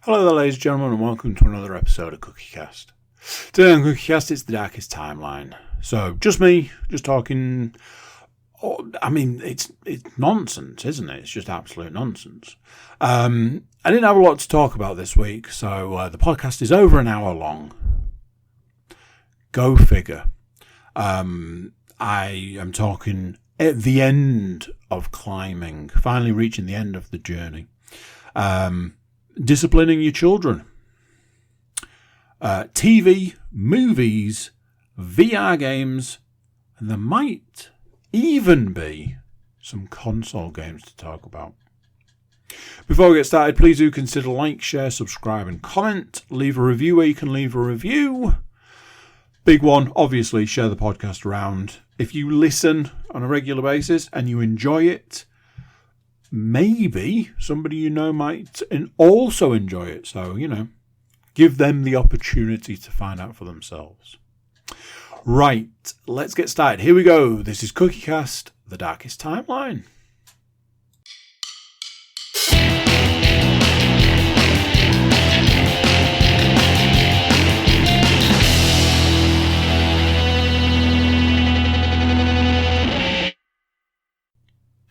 Hello there, ladies and gentlemen, and welcome to another episode of CookieCast. Today on CookieCast, it's the darkest timeline. So, just me, just talking. I mean, it's nonsense, isn't it? It's just absolute nonsense. I didn't have a lot to talk about this week, so the podcast is over an hour long. Go figure. I am talking at the end of climbing, finally reaching the end of the journey. Disciplining your children. TV, movies, VR games, and there might even be some console games to talk about. Before we get started, please do consider like, share, subscribe and comment. Leave a review where you can leave a review. Big one, obviously, share the podcast around. If you listen on a regular basis and you enjoy it, maybe somebody you know might also enjoy it. So, give them the opportunity to find out for themselves. Right, let's get started. Here we go. This is CookieCast, the darkest timeline.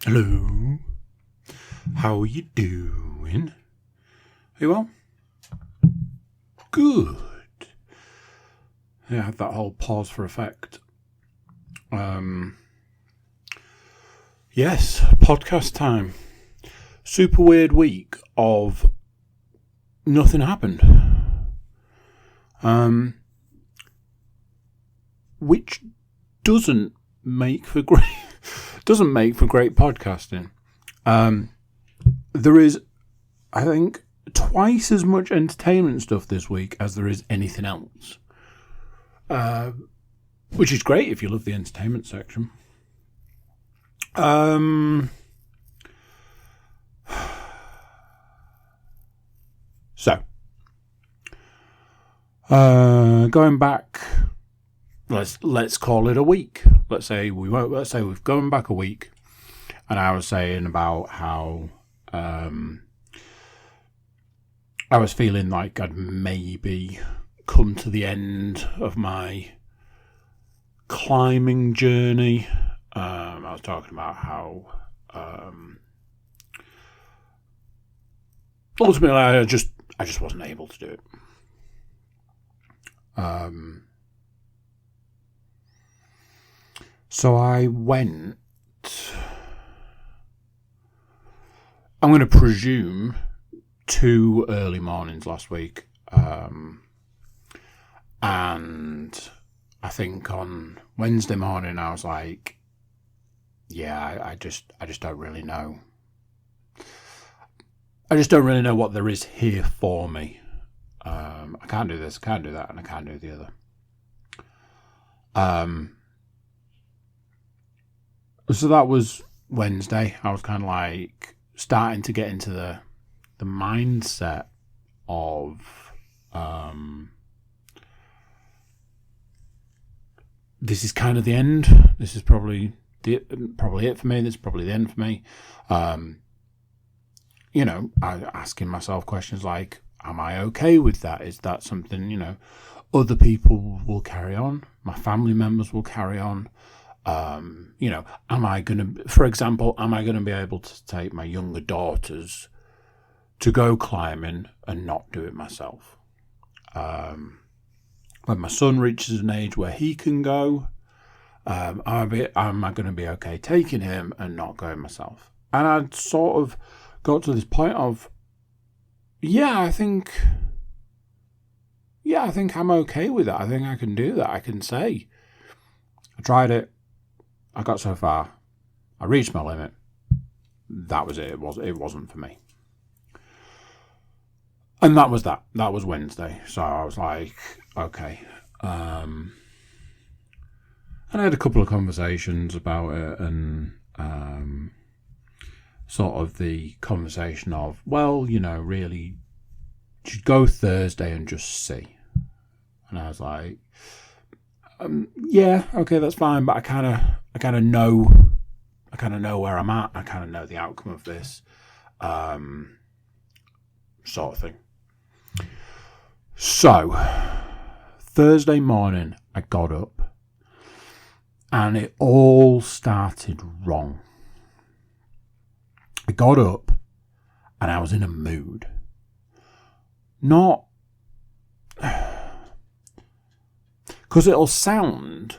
Hello. How are you doing? Are you well? Good. Yeah, I had that whole pause for effect. Yes, podcast time. Super weird week of nothing happened. Which doesn't make for great podcasting. There is, I think, twice as much entertainment stuff this week as there is anything else. Which is great if you love the entertainment section. So, going back, let's call it a week. Let's say we've gone back a week, and I was saying about how I was feeling like I'd maybe come to the end of my climbing journey. I was talking about how ultimately I just wasn't able to do it. So I went, I'm going to presume, 2 early mornings last week. And I think on Wednesday morning I was like, yeah, I just don't really know. I just don't really know what there is here for me. I can't do this, I can't do that, and I can't do the other. So that was Wednesday. I was kind of like starting to get into the mindset of this is kind of the end. This is probably it for me. This is probably the end for me. I asking myself questions like, am I okay with that? Is that something, other people will carry on? My family members will carry on? Am I going to, for example, be able to take my younger daughters to go climbing and not do it myself? When my son reaches an age where he can go, am I going to be okay taking him and not going myself? And I'd sort of got to this point of, I think I'm okay with that. I think I can do that. I can say, I tried it. I got so far. I reached my limit. That was it. It wasn't for me. And that was that. That was Wednesday. So I was like, okay. And I had a couple of conversations about it, and sort of the conversation of, well, really, you should go Thursday and just see. And I was like, yeah, okay, that's fine, but I kind of know where I'm at. I kind of know the outcome of this, sort of thing. So, Thursday morning, I got up and it all started wrong. I got up and I was in a mood. Not... because it'll sound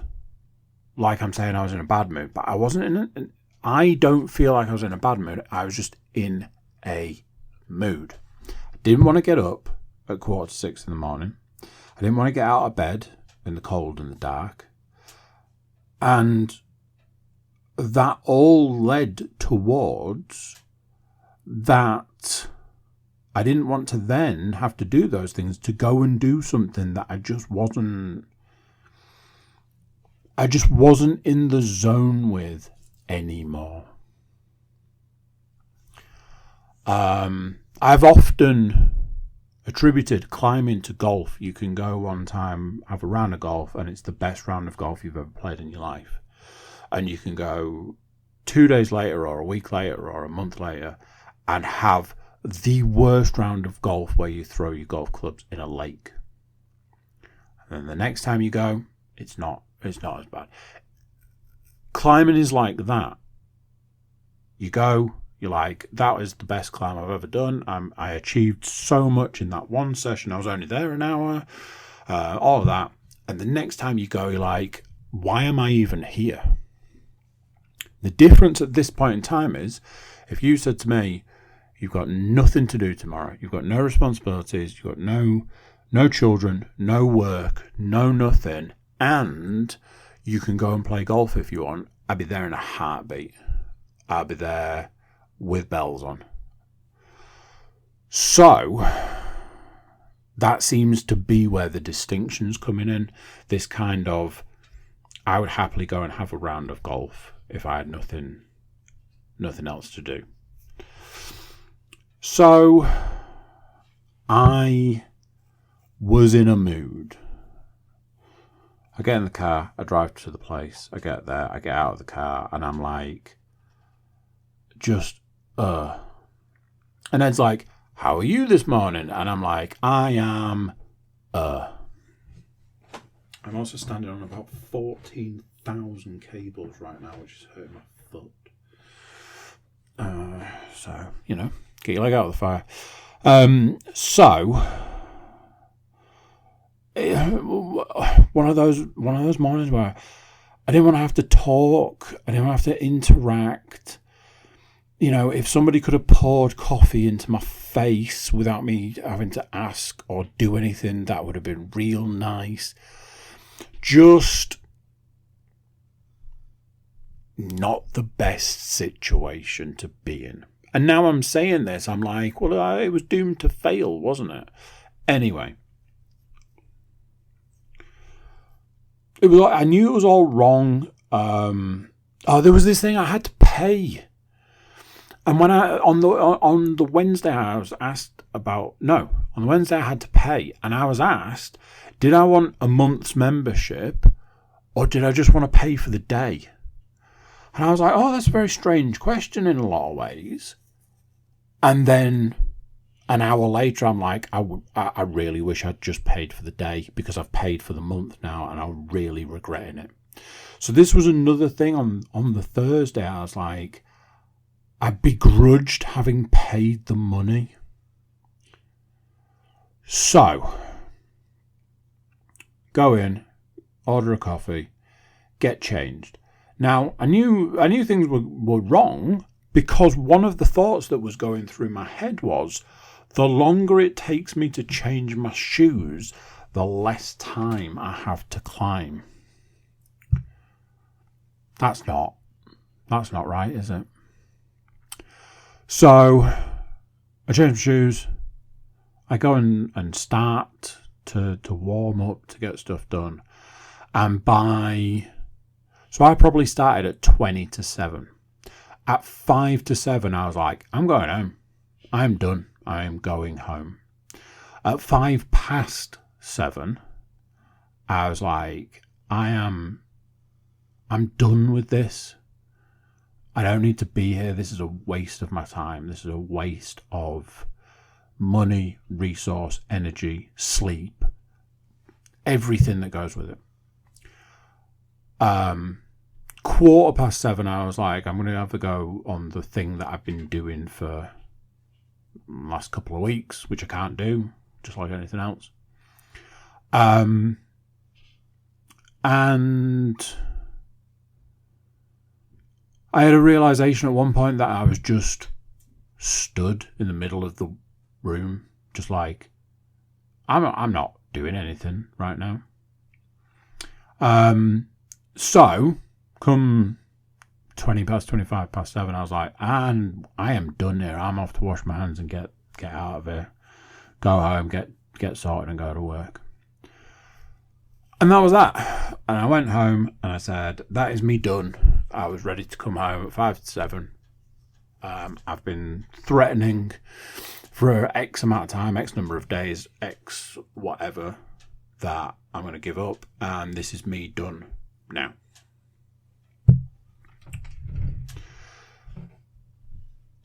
like I'm saying I was in a bad mood, but I wasn't in it. I don't feel like I was in a bad mood. I was just in a mood. I didn't want to get up at 5:45 in the morning. I didn't want to get out of bed in the cold and the dark. And that all led towards that I didn't want to then have to do those things to go and do something that I just wasn't in the zone with anymore. I've often attributed climbing to golf. You can go one time, have a round of golf, and it's the best round of golf you've ever played in your life. And you can go 2 days later or a week later or a month later and have the worst round of golf where you throw your golf clubs in a lake. And then the next time you go, it's not as bad. Climbing is like that. You go, you're like, that was the best climb I've ever done. I achieved so much in that one session. I was only there an hour, all of that. And the next time you go, you're like, why am I even here? The difference at this point in time is, if you said to me, you've got nothing to do tomorrow, you've got no responsibilities, you've got no children, no work, no nothing, and you can go and play golf if you want, I'd be there in a heartbeat. I'd be there with bells on. So that seems to be where the distinction's coming in. This kind of, I would happily go and have a round of golf if I had nothing else to do. So I was in a mood. I get in the car, I drive to the place, I get there, I get out of the car, and I'm like, And Ed's like, how are you this morning? And I'm like, I am, I'm also standing on about 14,000 cables right now, which is hurting my foot. So, get your leg out of the fire. One of those mornings where I didn't want to have to talk, I didn't want to have to interact. If somebody could have poured coffee into my face without me having to ask or do anything, that would have been real nice. Just not the best situation to be in. And now I'm saying this, I'm like, well, it was doomed to fail, wasn't it? Anyway. I knew it was all wrong. There was this thing I had to pay. And when on the Wednesday I was asked on the Wednesday I had to pay, and I was asked, did I want a month's membership or did I just want to pay for the day? And I was like, oh, that's a very strange question in a lot of ways. And then an hour later, I'm like, I really wish I'd just paid for the day, because I've paid for the month now and I'm really regretting it. So this was another thing on the Thursday. I was like, I begrudged having paid the money. So, go in, order a coffee, get changed. Now, I knew things were wrong, because one of the thoughts that was going through my head was, the longer it takes me to change my shoes, the less time I have to climb. That's not right, is it? So, I change my shoes. I go and start to warm up, to get stuff done. And so I probably started at 20 to 7. At 5 to 7, I was like, I'm going home. I'm done. I'm going home. At 5 past 7, I was like, I'm done with this. I don't need to be here. This is a waste of my time. This is a waste of money, resource, energy, sleep, everything that goes with it. 7:15, I was like, I'm going to have to go on the thing that I've been doing for the last couple of weeks, which I can't do, just like anything else. And I had a realization at one point that I was just stood in the middle of the room, just like, I'm not doing anything right now. So come 7:25, I was like, and I am done here. I'm off to wash my hands and get out of here, go home, get sorted and go to work. And that was that. And I went home and I said, that is me done. I was ready to come home at 5 to 7. I've been threatening for X amount of time, X number of days, X whatever, that I'm going to give up. And this is me done now.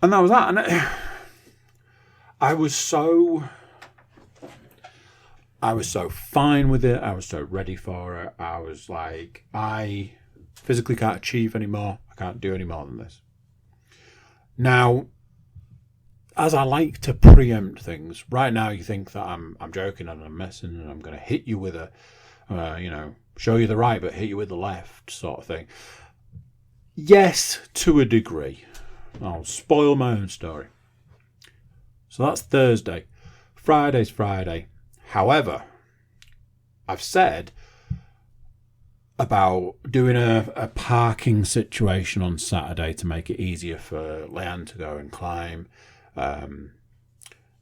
And that was that. And I was so fine with it. I was so ready for it. I was like, I physically can't achieve anymore. I can't do any more than this. Now, as I like to preempt things, right now you think that I'm joking and I'm messing and I'm going to hit you with a, show you the right but hit you with the left sort of thing. Yes, to a degree. I'll spoil my own story. So that's Thursday. Friday's Friday. However, I've said about doing a parking situation on Saturday to make it easier for Leanne to go and climb,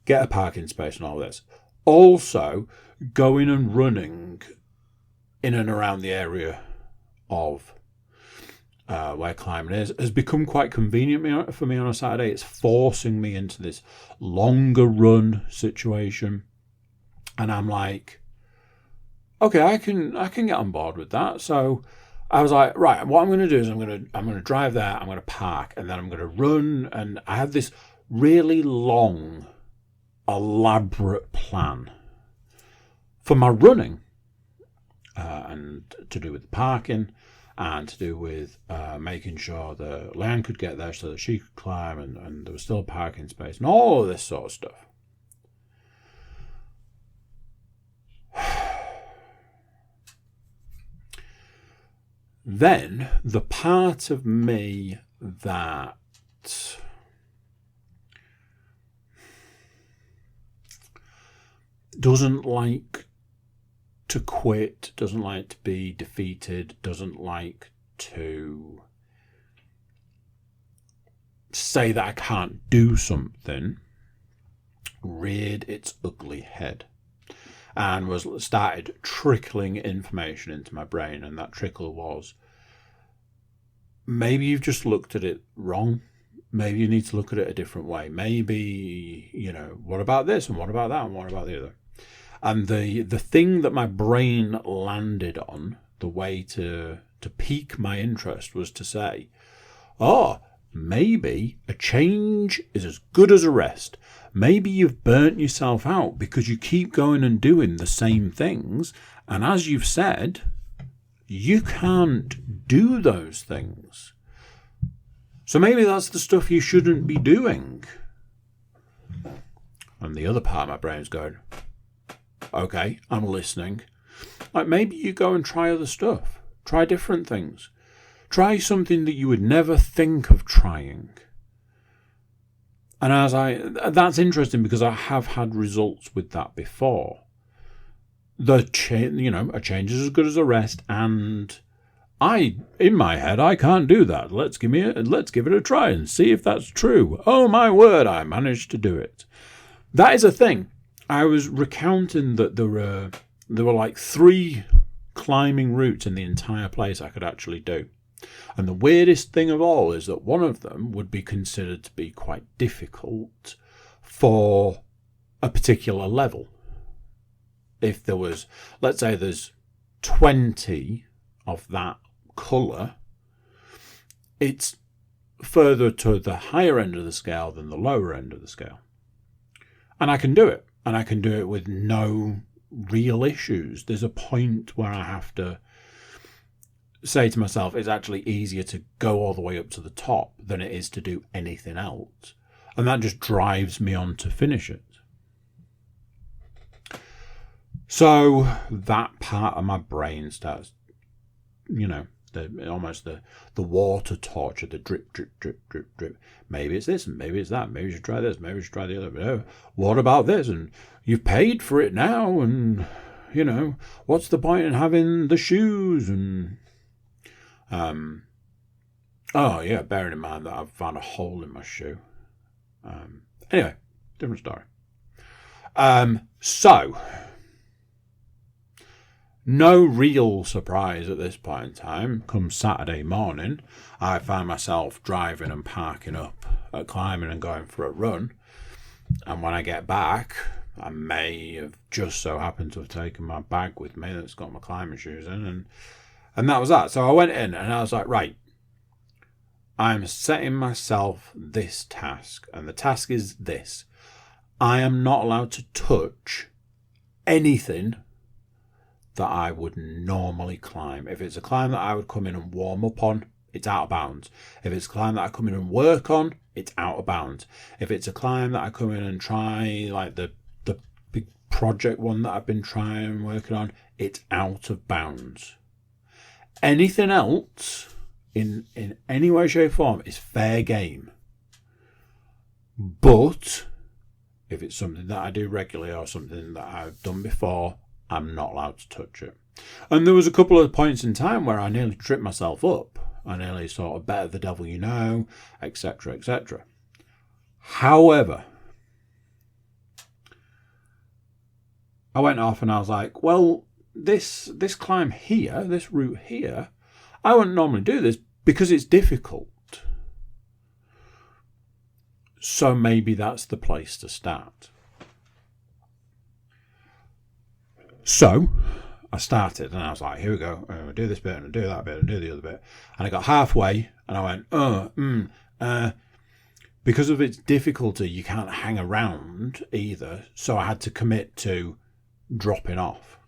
get a parking space and all this. Also, going and running in and around the area of where climbing is has become quite convenient for me on a Saturday. It's forcing me into this longer run situation. And I'm like, okay, I can get on board with that. So I was like, right, what I'm going to do is I'm going to drive there, I'm going to park, and then I'm going to run. And I have this really long, elaborate plan for my running, and to do with the parking, and to do with making sure that Leanne could get there so that she could climb, and there was still a parking space, and all of this sort of stuff. Then the part of me that doesn't like to quit, doesn't like to be defeated, doesn't like to say that I can't do something, reared its ugly head and started trickling information into my brain. And that trickle was, maybe you've just looked at it wrong. Maybe you need to look at it a different way. Maybe, what about this and what about that and what about the other? And the thing that my brain landed on, the way to pique my interest, was to say, maybe a change is as good as a rest. Maybe you've burnt yourself out because you keep going and doing the same things. And as you've said, you can't do those things. So maybe that's the stuff you shouldn't be doing. And the other part of my brain's going, okay, I'm listening. Like, maybe you go and try other stuff. Try different things. Try something that you would never think of trying. And that's interesting because I have had results with that before. A change is as good as a rest, and in my head, I can't do that. Let's give it a try and see if that's true. Oh my word, I managed to do it. That is a thing. I was recounting that there were like 3 climbing routes in the entire place I could actually do. And the weirdest thing of all is that one of them would be considered to be quite difficult for a particular level. If there was, let's say there's 20 of that colour, it's further to the higher end of the scale than the lower end of the scale. And I can do it. And I can do it with no real issues. There's a point where I have to say to myself, it's actually easier to go all the way up to the top than it is to do anything else. And that just drives me on to finish it. So that part of my brain starts, almost the water torture, the drip, drip, drip, drip, drip. Maybe it's this and maybe it's that. Maybe you should try this. Maybe you should try the other. But, oh, what about this? And you've paid for it now. And, what's the point in having the shoes? And, bearing in mind that I've found a hole in my shoe. Anyway, different story. So, no real surprise at this point in time. Come Saturday morning, I find myself driving and parking up at Climbing and going for a run. And when I get back, I may have just so happened to have taken my bag with me that's got my climbing shoes in. And that was that. So I went in and I was like, right, I'm setting myself this task. And the task is this. I am not allowed to touch anything that I would normally climb. If it's a climb that I would come in and warm up on, it's out of bounds. If it's a climb that I come in and work on, it's out of bounds. If it's a climb that I come in and try, like the big project one that I've been trying and working on, it's out of bounds. Anything else in any way, shape, form is fair game. But if it's something that I do regularly or something that I've done before, I'm not allowed to touch it. And there was a couple of points in time where I nearly tripped myself up. I nearly sort of better the devil you know, etc., etc. However, I went off and I was like, well, this climb here, this route here, I wouldn't normally do this because it's difficult. So maybe that's the place to start. So I started and I was like, here we go. I'm going to do this bit and I'll do that bit and do the other bit. And I got halfway and I went, because of its difficulty, you can't hang around either. So I had to commit to dropping off.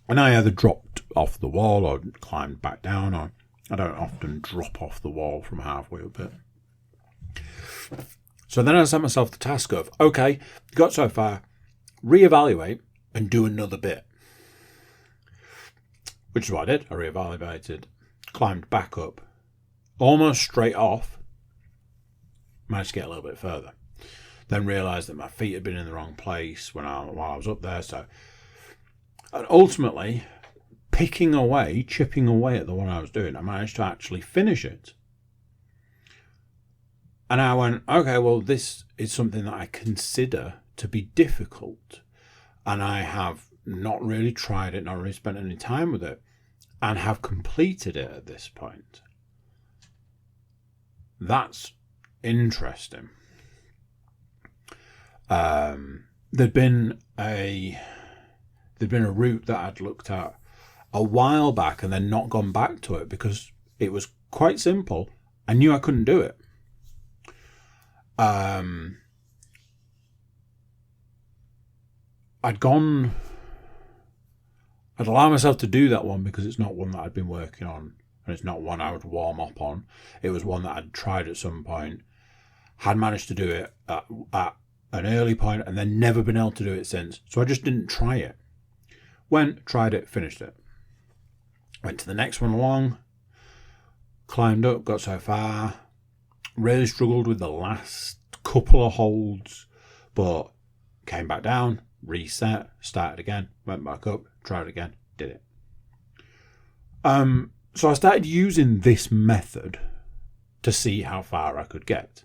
And I either dropped off the wall or climbed back down, or I don't often drop off the wall from halfway up it. So then I set myself the task of, okay, got so far, reevaluate and do another bit. Which is what I did. I reevaluated, climbed back up, almost straight off, managed to get a little bit further. Then realised that my feet had been in the wrong place while I was up there. And ultimately, chipping away at the one I was doing, I managed to actually finish it. And I went, okay, well, this is something that I consider to be difficult. And I have not really tried it, not really spent any time with it, and have completed it at this point. That's interesting. There'd been a route that I'd looked at a while back and then not gone back to it because it was quite simple. I knew I couldn't do it. I'd allow myself to do that one because it's not one that I'd been working on and it's not one I would warm up on. It was one that I'd tried at some point, had managed to do it at an early point and then never been able to do it since. So I just didn't try it. Went, tried it, finished it. Went to the next one along, climbed up, got so far, really struggled with the last couple of holds, but came back down, reset, started again, went back up, tried again, did it. So I started using this method to see how far I could get.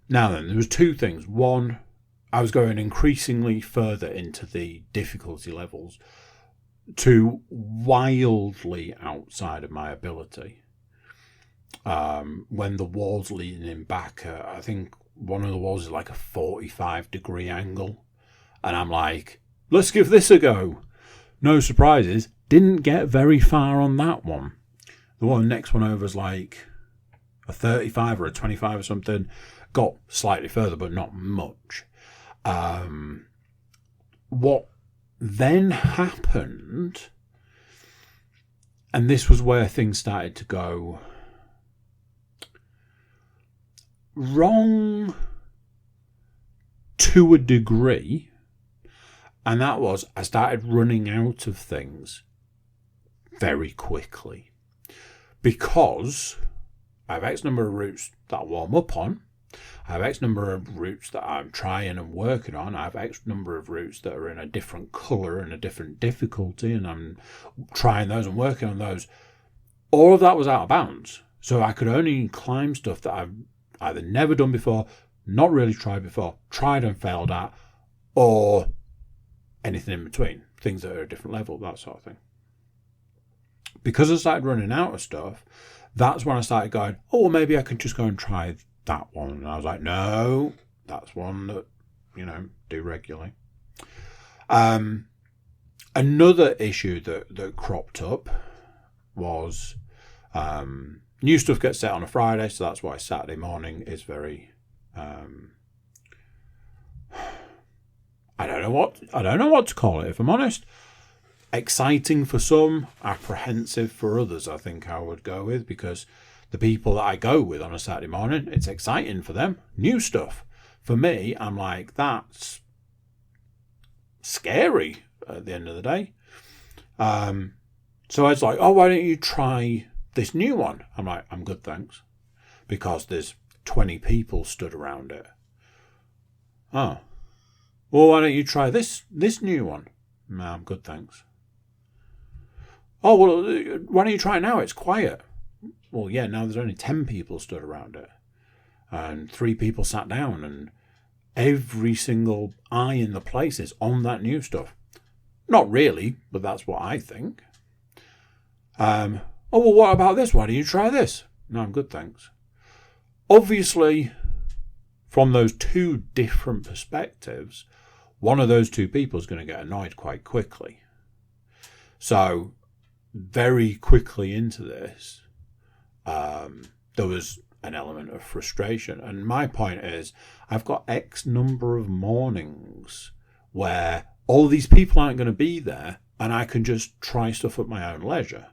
Now then, there was two things. One, I was going increasingly further into the difficulty levels to wildly outside of my ability. When the wall's leaning back, I think one of the walls is like a 45-degree angle. And I'm like, let's give this a go. No surprises. Didn't get very far on that one. The next one over is like a 35 or a 25 or something. Got slightly further, but not much. What then happened, and this was where things started to go wrong to a degree, and that was I started running out of things very quickly, because I have X number of routes that I warm up on, I have X number of routes that I'm trying and working on, I have X number of routes that are in a different colour and a different difficulty, and I'm trying those and working on those. All of that was out of bounds, so I could only climb stuff that I've either never done before, not really tried before, tried and failed at, or anything in between, things that are a different level, that sort of thing. Because I started running out of stuff, that's when I started going, oh, well, maybe I can just go and try that one. And I was like, no, that's one that, do regularly. Another issue that cropped up was new stuff gets set on a Friday, so that's why Saturday morning is very I don't know what to call it, if I'm honest. Exciting for some, apprehensive for others, I think I would go with, because the people that I go with on a Saturday morning, it's exciting for them. New stuff. For me, I'm like, that's scary at the end of the day. So I was like, oh, why don't you try this new one? I'm like, I'm good, thanks. Because there's 20 people stood around it. Oh. Well, why don't you try this new one? No, I'm good, thanks. Oh, well, why don't you try it now? It's quiet. Well, yeah, now there's only 10 people stood around it. And 3 people sat down, and every single eye in the place is on that new stuff. Not really, but that's what I think. Oh, well, what about this? Why don't you try this? No, I'm good, thanks. Obviously, from those two different perspectives, one of those two people is going to get annoyed quite quickly. So, very quickly into this, there was an element of frustration. And my point is, I've got X number of mornings where all these people aren't going to be there, and I can just try stuff at my own leisure.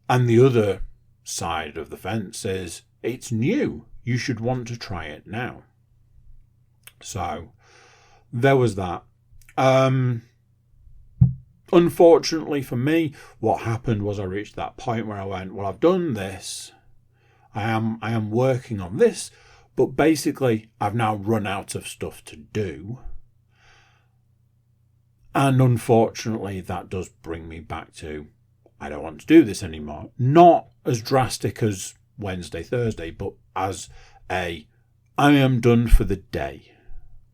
And the other side of the fence is, it's new. You should want to try it now. So, there was that. Unfortunately for me, what happened was I reached that point where I went, well, I've done this. I am working on this, but basically I've now run out of stuff to do. And unfortunately, that does bring me back to, I don't want to do this anymore. Not as drastic as Wednesday, Thursday, but as I am done for the day.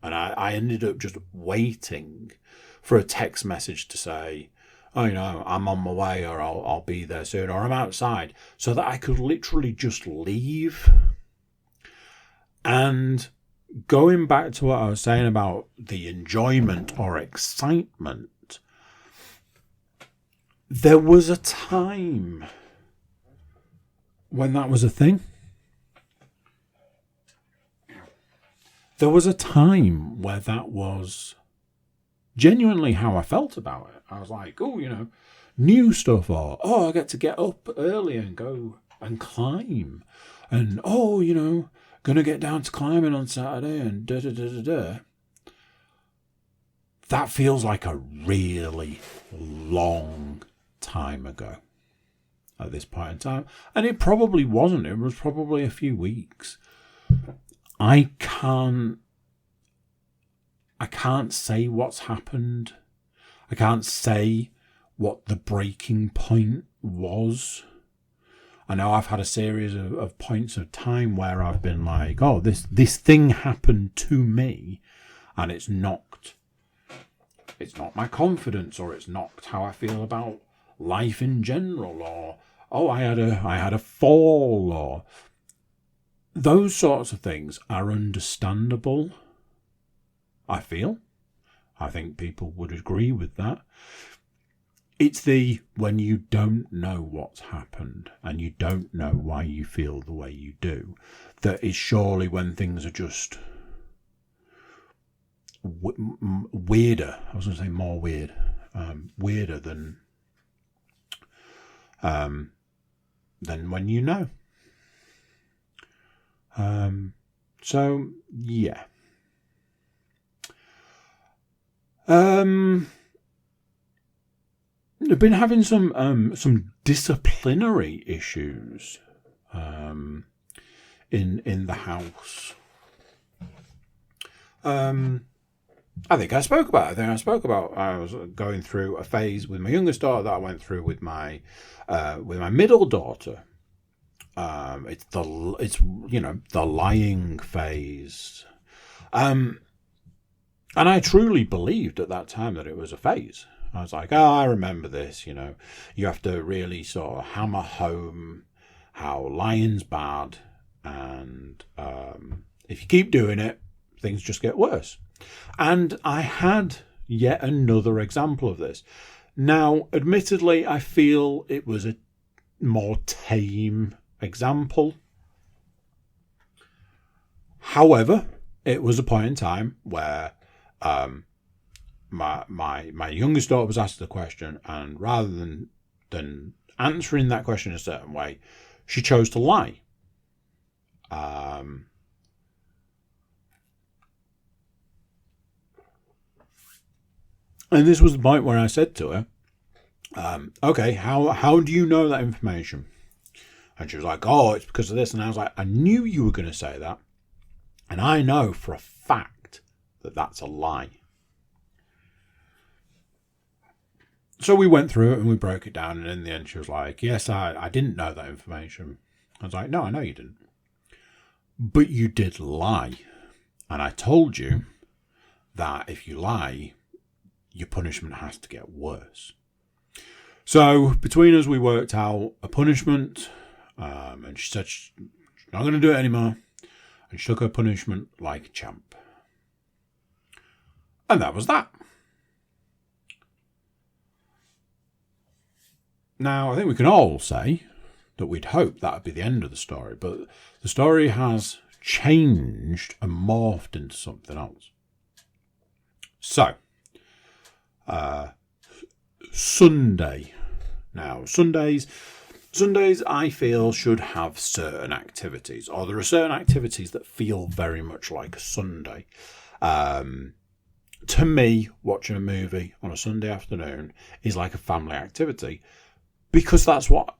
And I ended up just waiting for a text message to say, oh, I'm on my way, or I'll be there soon, or I'm outside, so that I could literally just leave. And going back to what I was saying about the enjoyment or excitement, there was a time when that was a thing. There was a time where that was genuinely how I felt about it. I was like, oh, new stuff, or, oh, I get to get up early and go and climb. And, oh, going to get down to climbing on Saturday and da-da-da-da-da. That feels like a really long time ago at this point in time. And it probably wasn't. It was probably a few weeks. I can't say what's happened. I can't say what the breaking point was. I know I've had a series of points of time where I've been like, oh, this thing happened to me, and it's knocked my confidence, or it's knocked how I feel about life in general, or, oh, I had a fall, or those sorts of things are understandable, I feel. I think people would agree with that. it's the when you don't know what's happened and you don't know why you feel the way you do, that is surely when things are just weirder. I was going to say more weird, weirder than when you know. So yeah. I've been having some disciplinary issues in the house. I think I spoke about I was going through a phase with my youngest daughter that I went through with my middle daughter. It's the lying phase. And I truly believed at that time that it was a phase. I was like, I remember this, you have to really sort of hammer home how lying's bad, and if you keep doing it, things just get worse. And I had yet another example of this. Now, admittedly, I feel it was a more tame example. However, it was a point in time where my youngest daughter was asked the question, and rather than answering that question a certain way, she chose to lie. And this was the point where I said to her, okay, how do you know that information? And she was like, oh, it's because of this. And I was like, I knew you were going to say that. And I know for a fact that that's a lie. So we went through it and we broke it down. And in the end, she was like, yes, I didn't know that information. I was like, no, I know you didn't. But you did lie. And I told you that if you lie, your punishment has to get worse. So between us, we worked out a punishment. And she said she's not going to do it anymore. And she took her punishment like a champ. And that was that. Now, I think we can all say that we'd hoped that would be the end of the story, but the story has changed and morphed into something else. So, Sunday. Now, Sundays I feel should have certain activities, or there are certain activities that feel very much like a Sunday. To me, watching a movie on a Sunday afternoon is like a family activity, because that's what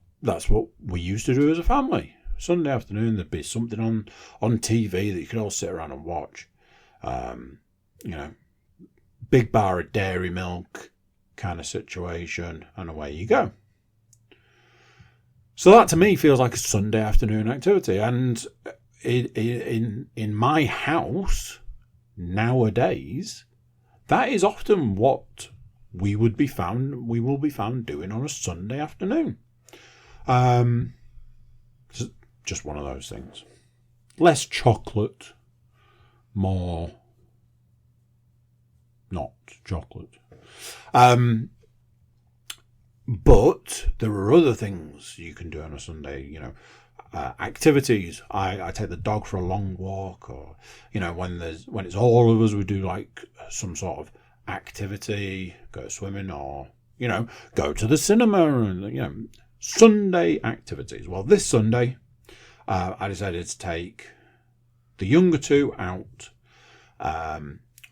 we used to do as a family. Sunday afternoon, there'd be something on TV that you could all sit around and watch. Big bar of dairy milk kind of situation, and away you go. So that to me feels like a Sunday afternoon activity. And in my house nowadays, that is often what we will be found doing on a Sunday afternoon. Just one of those things. Less chocolate, more not chocolate. But there are other things you can do on a Sunday, activities. I take the dog for a long walk, or, when it's all of us, we do like some sort of activity, go swimming, or, go to the cinema, and, Sunday activities. Well, this Sunday, I decided to take the younger two out.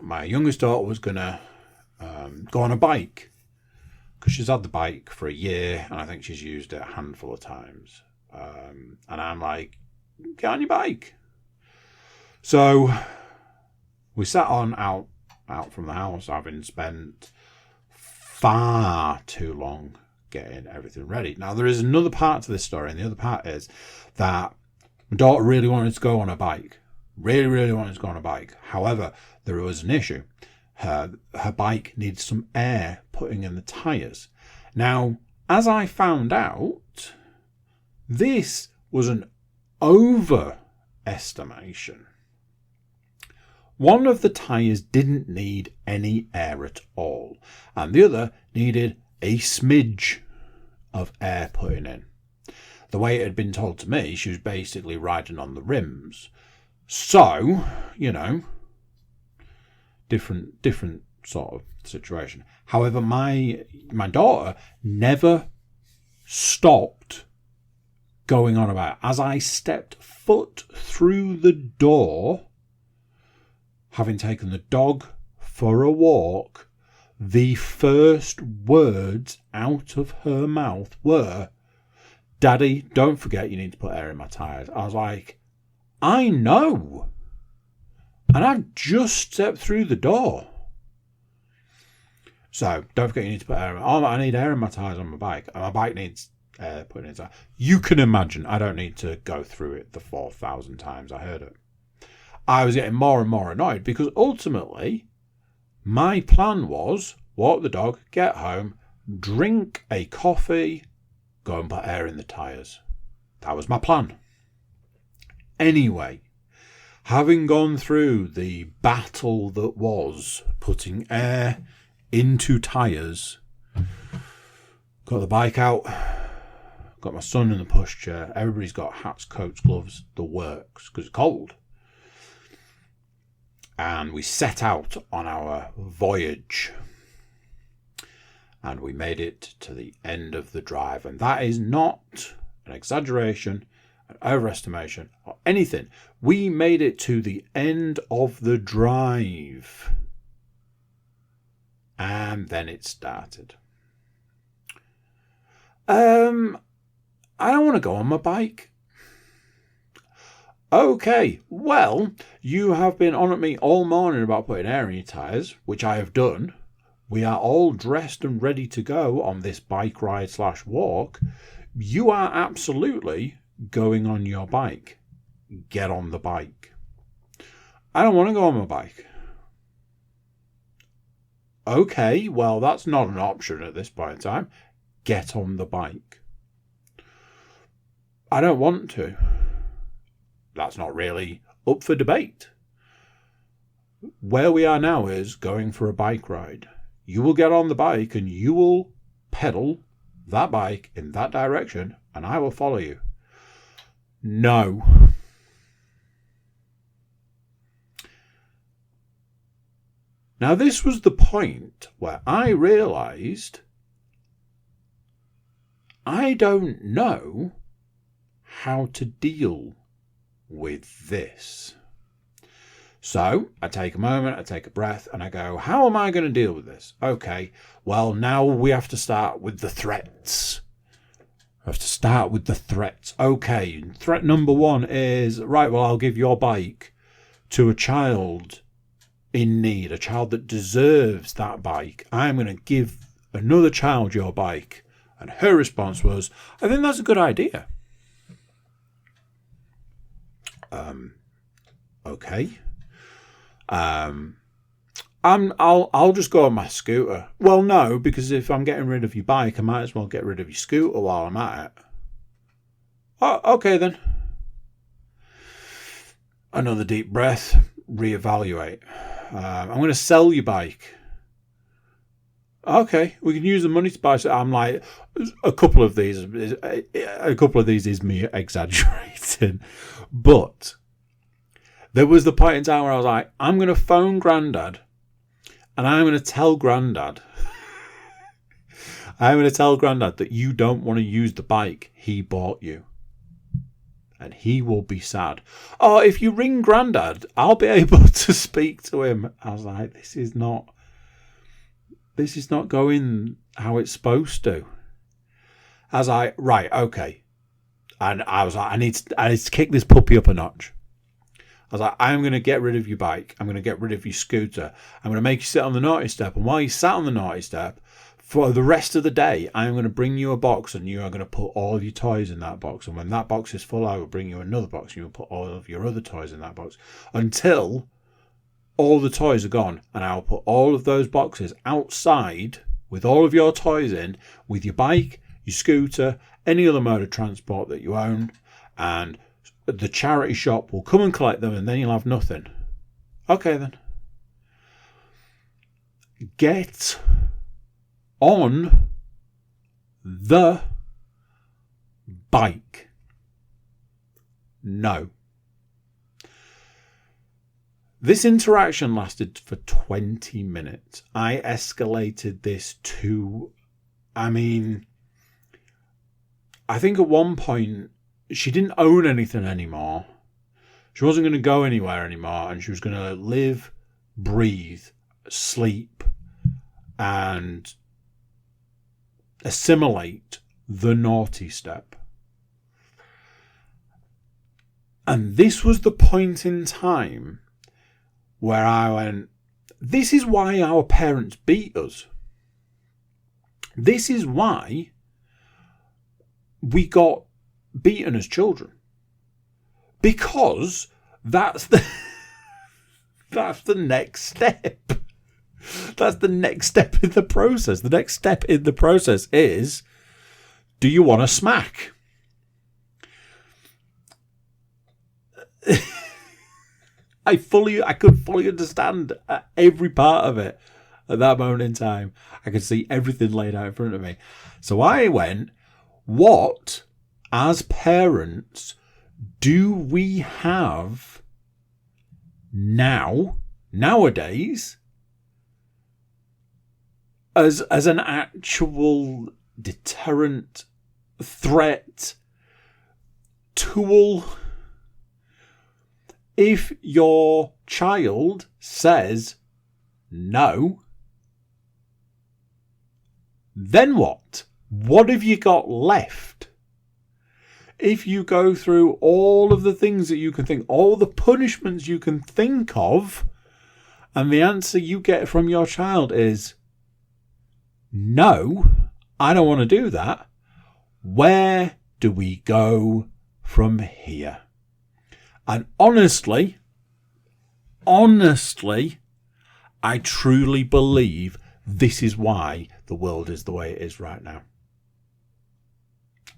My youngest daughter was going to go on a bike, because she's had the bike for a year, and I think she's used it a handful of times. And I'm like, get on your bike. So we sat on out from the house, having spent far too long getting everything ready. Now, there is another part to this story, and the other part is that my daughter really wanted to go on a bike. Really, really wanted to go on a bike. However, there was an issue. Her bike needs some air putting in the tyres. Now, as I found out, this was an overestimation. One of the tyres didn't need any air at all, and the other needed a smidge of air putting in. The way it had been told to me, she was basically riding on the rims. So, different sort of situation. However, my daughter never stopped going on about it. As I stepped foot through the door, having taken the dog for a walk, the first words out of her mouth were, "Daddy, don't forget you need to put air in my tyres." I was like, I know. And I've just stepped through the door. So, don't forget you need to put air in my... Oh, I need air in my tyres on my bike. And my bike needs air put in it. You can imagine, I don't need to go through it the 4,000 times I heard it. I was getting more and more annoyed because ultimately, my plan was walk the dog, get home, drink a coffee, go and put air in the tyres. That was my plan. Anyway, having gone through the battle that was putting air into tyres, got the bike out, got my son in the pushchair, everybody's got hats, coats, gloves, the works, because it's cold. And we set out on our voyage. And we made it to the end of the drive. And that is not an exaggeration, an overestimation, or anything. We made it to the end of the drive. And then it started. I don't want to go on my bike. Okay, well, you have been on at me all morning about putting air in your tyres, which I have done. We are all dressed and ready to go on this bike ride / walk. You are absolutely going on your bike. Get on the bike. I don't want to go on my bike. Okay, well, that's not an option at this point in time. Get on the bike. I don't want to. That's not really up for debate. Where we are now is going for a bike ride. You will get on the bike and you will pedal that bike in that direction and I will follow you. No. Now this was the point where I realised I don't know how to deal with this. So I take a moment, I take a breath, and I go, how am I going to deal with this? Okay, well, now we have to start with the threats. Okay, threat number 1 is, right, well, I'll give your bike to a child in need, a child that deserves that bike. I'm going to give another child your bike. And her response was, I think that's a good idea. Okay. I'll just go on my scooter. Well, no, because if I'm getting rid of your bike, I might as well get rid of your scooter while I'm at it. Oh, okay then. Another deep breath. Reevaluate. I'm going to sell your bike. Okay, we can use the money to buy. So I'm like, a couple of these is me exaggerating, but there was the point in time where I was like, I'm going to phone Grandad, and I'm going to tell Grandad, that you don't want to use the bike he bought you, and he will be sad. Oh, if you ring Grandad, I'll be able to speak to him. I was like, this is not going how it's supposed to. I was like, right, okay. And I was like, I need to kick this puppy up a notch. I was like, I'm going to get rid of your bike. I'm going to get rid of your scooter. I'm going to make you sit on the naughty step. And while you sat on the naughty step, for the rest of the day, I'm going to bring you a box and you are going to put all of your toys in that box. And when that box is full, I will bring you another box and you will put all of your other toys in that box until all the toys are gone, and I'll put all of those boxes outside with all of your toys in, with your bike, your scooter, any other mode of transport that you own, and the charity shop will come and collect them, and then you'll have nothing. Okay then. Get on the bike. No. This interaction lasted for 20 minutes. I escalated this to, I think at one point she didn't own anything anymore. She wasn't going to go anywhere anymore, and she was going to live, breathe, sleep, and assimilate the naughty step. And this was the point in time where I went, this is why our parents beat us. This is why we got beaten as children. Because that's the next step. That's the next step in the process. The next step in the process is, do you want to smack? I could fully understand every part of it at that moment in time. I could see everything laid out in front of me. So I went, what, as parents, do we have nowadays, as an actual deterrent, threat, tool? If your child says no, then what? What have you got left? If you go through all of the things that you can think, all the punishments you can think of, and the answer you get from your child is, no, I don't want to do that, where do we go from here? And honestly, I truly believe this is why the world is the way it is right now.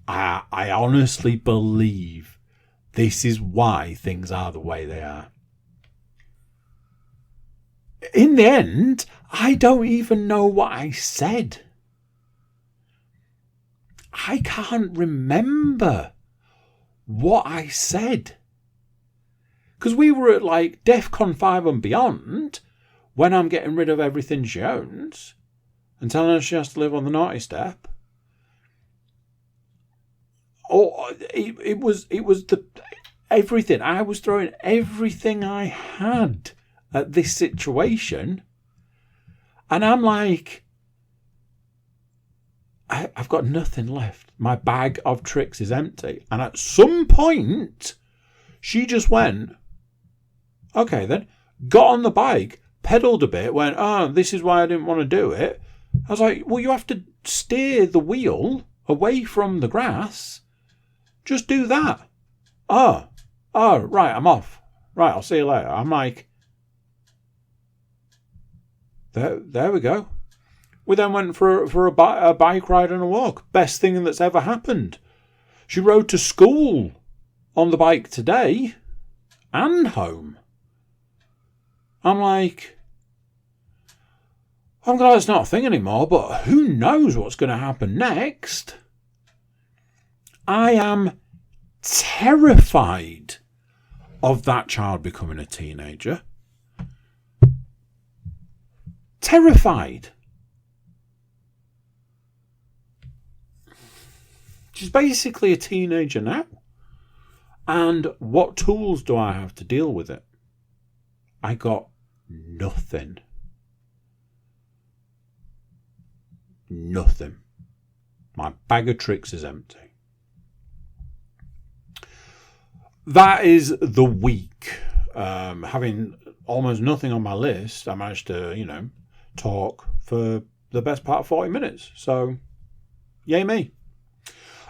I honestly believe this is why things are the way they are. In the end, I don't even know what I said. I can't remember what I said. Because we were at like DEFCON 5 and beyond when I'm getting rid of everything she owns and telling her she has to live on the naughty step. Oh, it was the everything. I was throwing everything I had at this situation. And I'm like, I've got nothing left. My bag of tricks is empty. And at some point, she just went, okay then, got on the bike, pedalled a bit, went, oh, this is why I didn't want to do it. I was like, well, you have to steer the wheel away from the grass. Just do that. Oh, right, I'm off. Right, I'll see you later. I'm like, there we go. We then went for a bike ride and a walk. Best thing that's ever happened. She rode to school on the bike today and home. I'm like, I'm glad it's not a thing anymore, but who knows what's going to happen next? I am terrified of that child becoming a teenager. Terrified. She's basically a teenager now. And what tools do I have to deal with it? I got nothing. Nothing. My bag of tricks is empty. That is the week. Having almost nothing on my list, I managed to, talk for the best part of 40 minutes. So, yay me.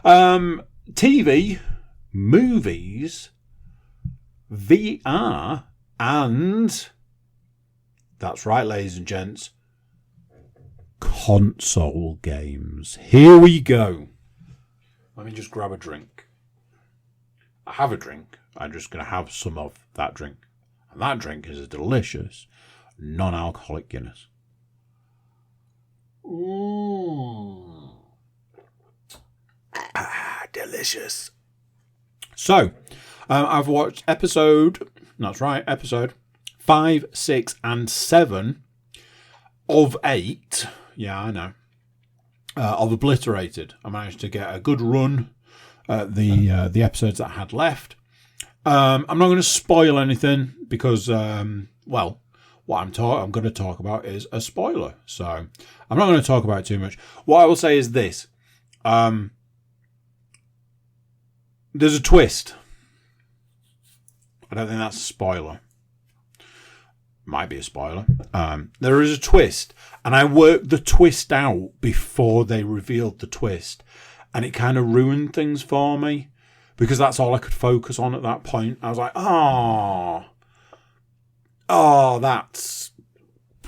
TV, movies, VR, and that's right, ladies and gents, console games. Here we go. Let me just grab a drink. I have a drink. I'm just going to have some of that drink. And that drink is a delicious non-alcoholic Guinness. Ooh. delicious. So, I've watched episode 5, 6, and 7 of 8. Yeah, I know. Of Obliterated. I managed to get a good run at the episodes that I had left. I'm not going to spoil anything because, what I'm going to talk about is a spoiler. So I'm not going to talk about it too much. What I will say is this. There's a twist. I don't think that's a spoiler. Might be a spoiler. There is a twist. And I worked the twist out before they revealed the twist. And it kind of ruined things for me. Because that's all I could focus on at that point. I was like,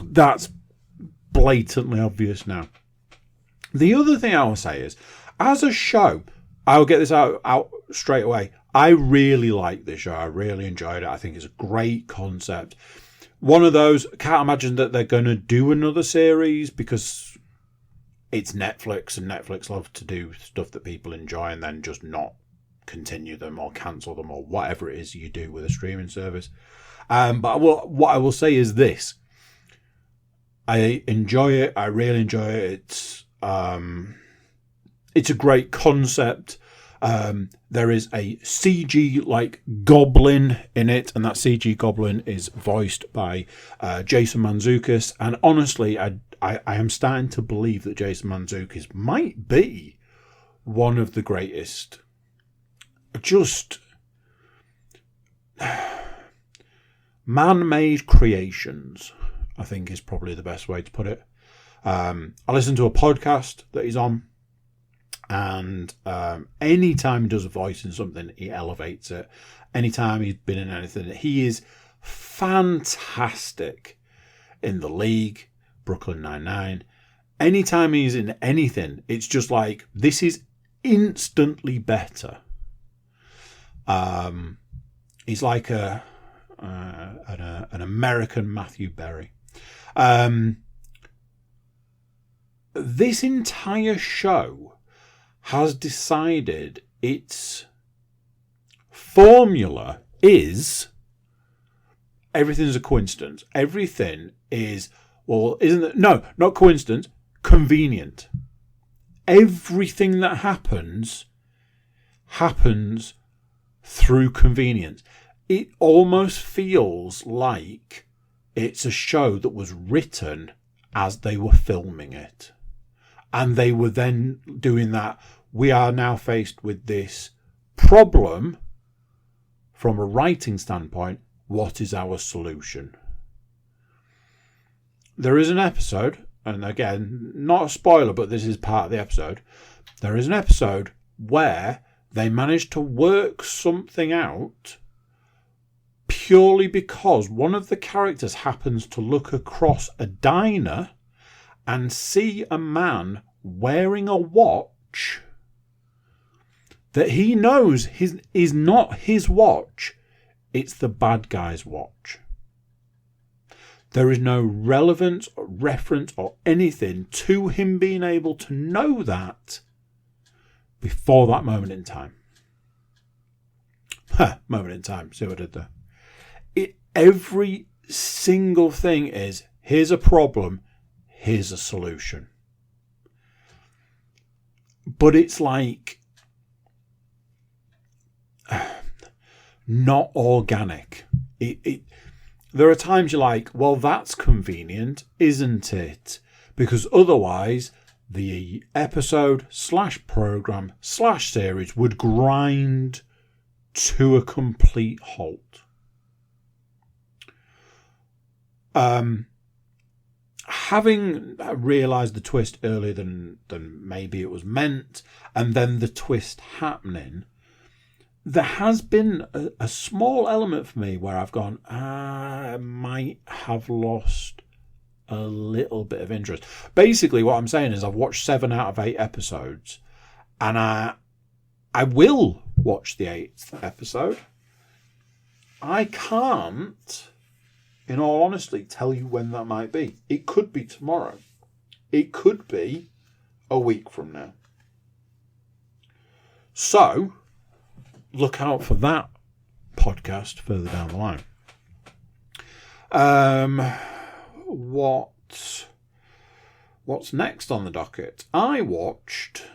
that's blatantly obvious now. The other thing I will say is, as a show, I'll get this out straight away. I really like this show. I really enjoyed it. I think it's a great concept. One of those, can't imagine that they're going to do another series because it's Netflix and Netflix love to do stuff that people enjoy and then just not continue them or cancel them or whatever it is you do with a streaming service. But what I will say is this. I enjoy it. I really enjoy it. It's a great concept. There is a CG like goblin in it, and that CG goblin is voiced by Jason Mantzoukas. And honestly, I am starting to believe that Jason Mantzoukas might be one of the greatest. Just man-made creations, I think, is probably the best way to put it. I listened to a podcast that he's on. And anytime he does a voice in something, he elevates it. Anytime he's been in anything, he is fantastic in The League, Brooklyn Nine-Nine. Anytime he's in anything, it's just like, this is instantly better. He's like an American Matthew Berry. This entire show has decided its formula is everything's a coincidence. Everything is, isn't it? No, not coincidence, convenient. Everything that happens through convenience. It almost feels like it's a show that was written as they were filming it. And they were then doing that. We are now faced with this problem from a writing standpoint. What is our solution? There is an episode, and again, not a spoiler, but this is part of the episode. There is an episode where they managed to work something out purely because one of the characters happens to look across a diner and see a man wearing a watch that he knows is not his watch. It's the bad guy's watch. There is no relevance or reference or anything to him being able to know that before that moment in time. Moment in time. See what I did there? Every single thing is, here's a problem, here's a solution. But it's like not organic. There are times you're like, well, that's convenient, isn't it? Because otherwise the episode / program / series would grind to a complete halt. Having realised the twist earlier than maybe it was meant, and then the twist happening, there has been a small element for me where I've gone, I might have lost a little bit of interest. Basically, what I'm saying is I've watched 7 out of 8 episodes, and I will watch the 8th episode. I can't, in all honesty, tell you when that might be. It could be tomorrow. It could be a week from now. So, look out for that podcast further down the line. What's next on the docket? I watched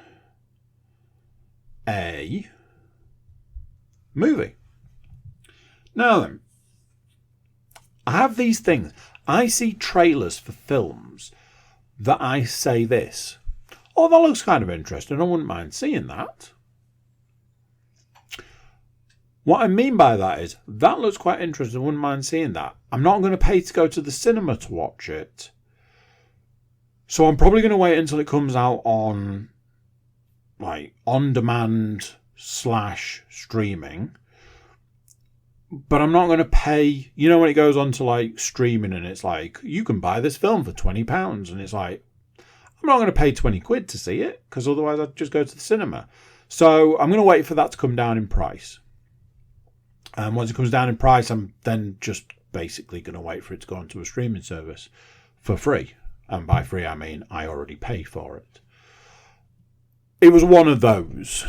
a movie. Now then, I have these things. I see trailers for films that I say this. Oh, that looks kind of interesting. I wouldn't mind seeing that. What I mean by that is, that looks quite interesting. I wouldn't mind seeing that. I'm not going to pay to go to the cinema to watch it. So I'm probably going to wait until it comes out on, like, on-demand / streaming. But I'm not going to pay, you know, when it goes on to, like, streaming and it's like, you can buy this film for £20. And it's like, I'm not going to pay 20 quid to see it, because otherwise I'd just go to the cinema. So I'm going to wait for that to come down in price. And once it comes down in price, I'm then just basically going to wait for it to go onto a streaming service for free. And by free, I mean I already pay for it. It was one of those.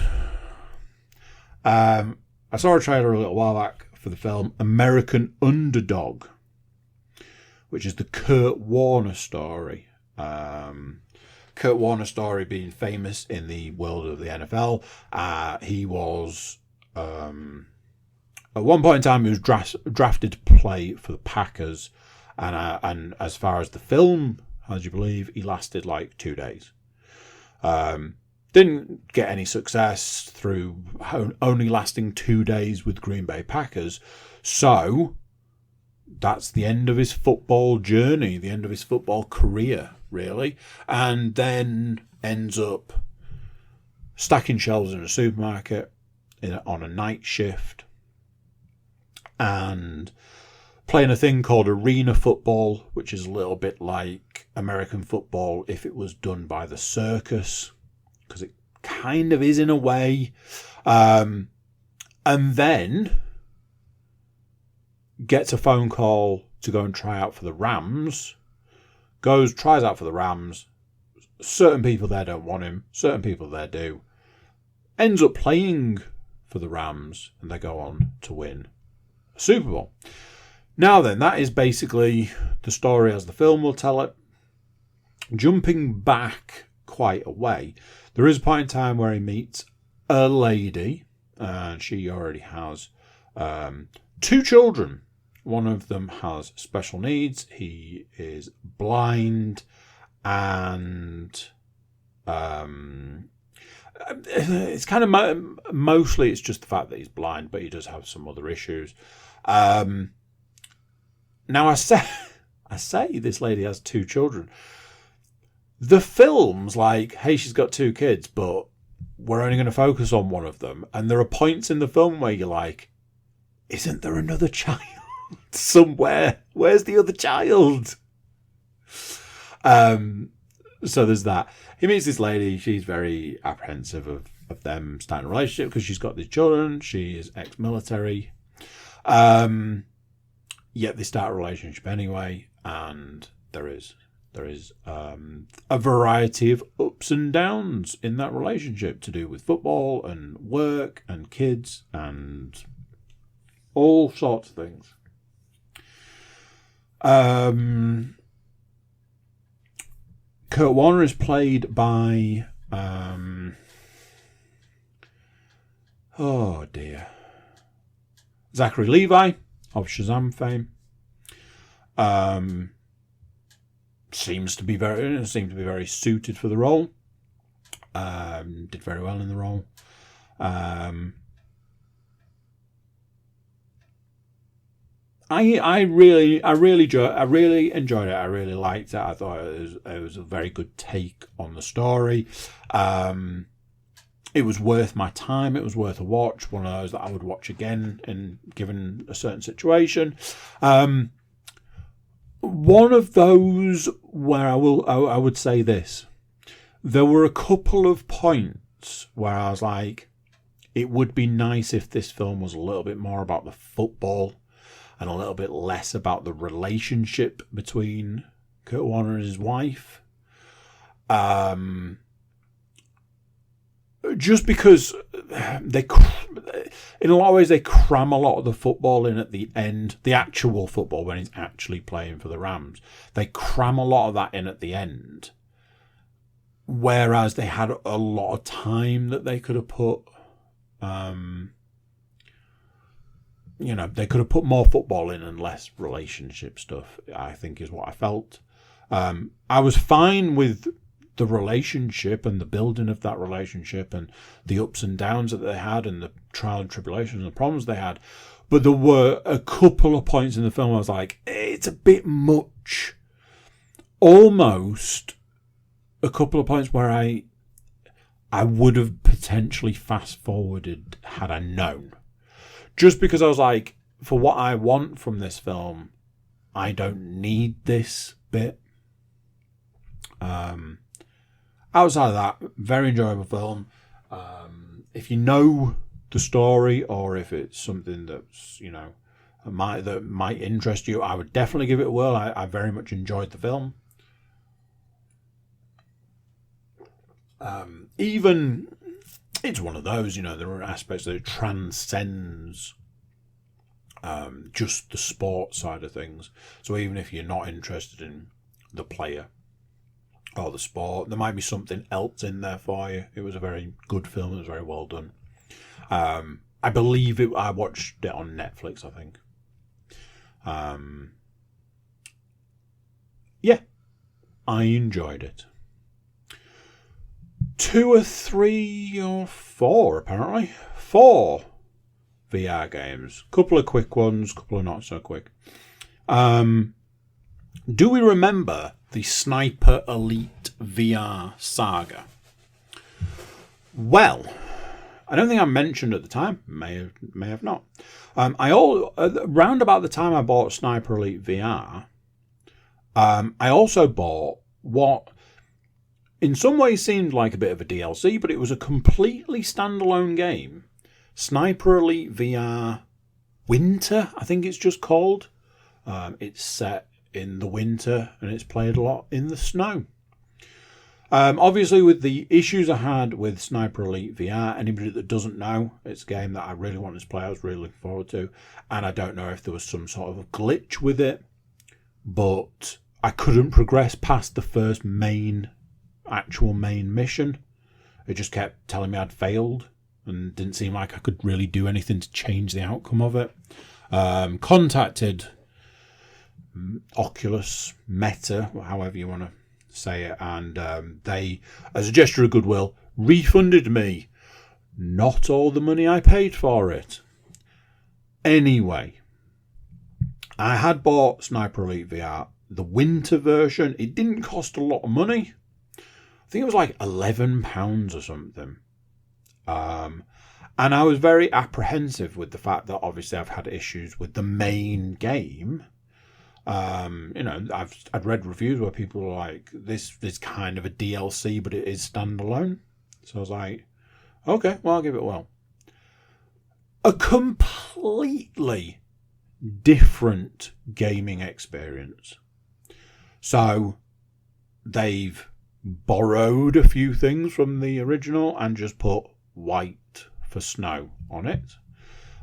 I saw a trailer a little while back for the film American Underdog, which is the Kurt Warner story. Kurt Warner story being famous in the world of the NFL. He was... at one point in time, he was drafted to play for the Packers. And as far as the film, as you believe, he lasted like 2 days. Didn't get any success through only lasting 2 days with Green Bay Packers. So that's the end of his football journey, the end of his football career, really. And then ends up stacking shelves in a supermarket on a night shift and playing a thing called arena football, which is a little bit like American football if it was done by the circus, because it kind of is in a way. And then gets a phone call to go and try out for the Rams. Tries out for the Rams. Certain people there don't want him. Certain people there do. Ends up playing for the Rams, and they go on to win a Super Bowl. Now then, that is basically the story as the film will tell it. Jumping back quite a way, there is a point in time where he meets a lady, and she already has 2 children. One of them has special needs. He is blind, and it's kind of mostly it's just the fact that he's blind, but he does have some other issues. Now I say this lady has 2 children. The film's like, hey, she's got 2 kids, but we're only going to focus on one of them. And there are points in the film where you're like, isn't there another child somewhere? Where's the other child? So there's that. He meets this lady. She's very apprehensive of them starting a relationship because she's got these children. She is ex-military. Yet they start a relationship anyway, and there is a variety of ups and downs in that relationship to do with football and work and kids and all sorts of things. Kurt Warner is played by oh dear, Zachary Levi of Shazam fame. Seemed to be very suited for the role. Did very well in the role. I really enjoyed it. I really liked it. I thought it was a very good take on the story. It was worth my time. It was worth a watch. One of those that I would watch again in given a certain situation. One of those where I would say this. There were a couple of points where I was like, it would be nice if this film was a little bit more about the football and a little bit less about the relationship between Kurt Warner and his wife. just because in a lot of ways they cram a lot of the football in at the end, the actual football when he's actually playing for the Rams. They cram a lot of that in at the end, whereas they had a lot of time that they could have put. They could have put more football in and less relationship stuff, I think is what I felt. I was fine with the relationship and the building of that relationship and the ups and downs that they had and the trial and tribulations and the problems they had. But there were a couple of points in the film I was like, it's a bit much. Almost a couple of points where I would have potentially fast forwarded had I known. Just because I was like, for what I want from this film, I don't need this bit. Outside of that, very enjoyable film. If you know the story, or if it's something that's that might interest you, I would definitely give it a whirl. I very much enjoyed the film. Even it's one of those, there are aspects that it transcends just the sports side of things. So even if you're not interested in the player or the sport, there might be something else in there for you. It was a very good film. It was very well done. I believe I watched it on Netflix, I think. Yeah, I enjoyed it. 2 or 3 or 4, apparently. 4 VR games. Couple of quick ones, couple of not so quick. Do we remember the Sniper Elite VR saga? Well, I don't think I mentioned at the time. May have not. Around about the time I bought Sniper Elite VR, I also bought what in some ways seemed like a bit of a DLC, but it was a completely standalone game. Sniper Elite VR Winter, I think it's just called. It's set in the winter and it's played a lot in the snow. Obviously, with the issues I had with Sniper Elite VR, anybody that doesn't know, it's a game that I really wanted to play. I was really looking forward to, and I don't know if there was some sort of a glitch with it, but I couldn't progress past the first actual main mission. It just kept telling me I'd failed and didn't seem like I could really do anything to change the outcome of it. Contacted Oculus, Meta, however you want to say it, and they, as a gesture of goodwill, refunded me not all the money I paid for it. Anyway, I had bought Sniper Elite VR, the winter version. It didn't cost a lot of money. I think it was like £11 or something. And I was very apprehensive with the fact that obviously I've had issues with the main game. I'd read reviews where people were like, this is kind of a DLC, but it is standalone. So I was like, okay, well, I'll give it a whirl. A completely different gaming experience. So they've borrowed a few things from the original and just put white for snow on it.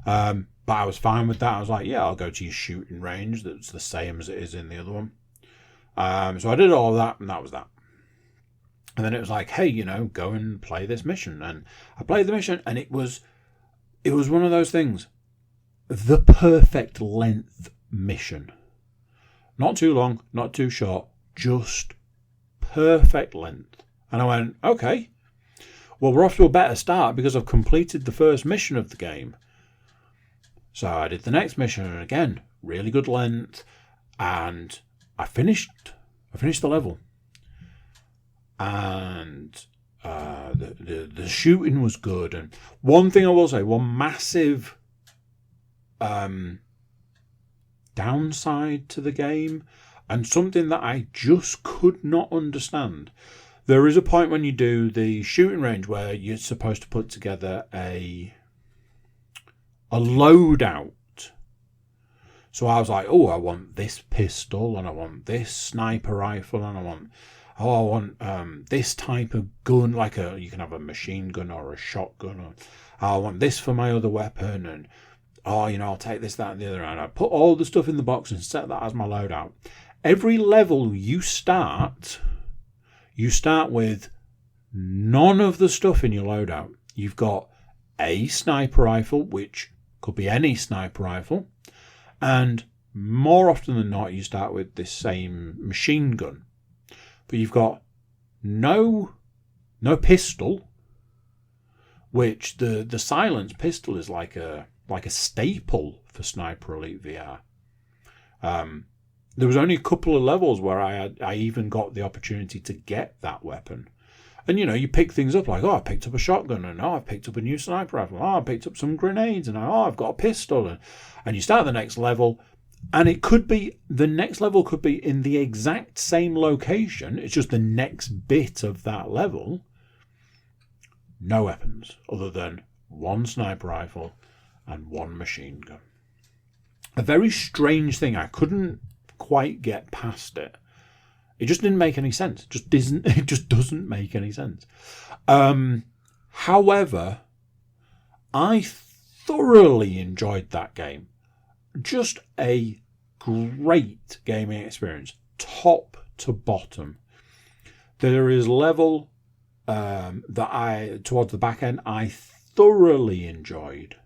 But I was fine with that. I was like, yeah, I'll go to your shooting range. That's the same as it is in the other one. So I did all of that, and that was that. And then it was like, hey, go and play this mission. And I played the mission, and it was one of those things. The perfect length mission. Not too long, not too short, just perfect length. And I went, okay, well, we're off to a better start because I've completed the first mission of the game. So I did the next mission, and again, really good length, and I finished the level. And the shooting was good. And one thing I will say, one massive downside to the game, and something that I just could not understand. There is a point when you do the shooting range where you're supposed to put together a loadout. So I was like, oh, I want this pistol, and I want this sniper rifle, and oh, I want this type of gun, like you can have a machine gun or a shotgun, or oh, I want this for my other weapon, and oh, I'll take this, that, and the other, and I put all the stuff in the box and set that as my loadout. Every level you start with none of the stuff in your loadout. You've got a sniper rifle, which could be any sniper rifle, and more often than not, you start with this same machine gun. But you've got no pistol, which the silenced pistol is like a staple for Sniper Elite VR. There was only a couple of levels where I even got the opportunity to get that weapon. And, you pick things up like, oh, I picked up a shotgun, and oh, I picked up a new sniper rifle, oh, I picked up some grenades, and oh, I've got a pistol. And you start the next level, and the next level could be in the exact same location. It's just the next bit of that level. No weapons other than one sniper rifle and one machine gun. A very strange thing. I couldn't quite get past it. It just didn't make any sense. It just doesn't make any sense. However, I thoroughly enjoyed that game. Just a great gaming experience, top to bottom. There is level that towards the back end, I thoroughly enjoyed.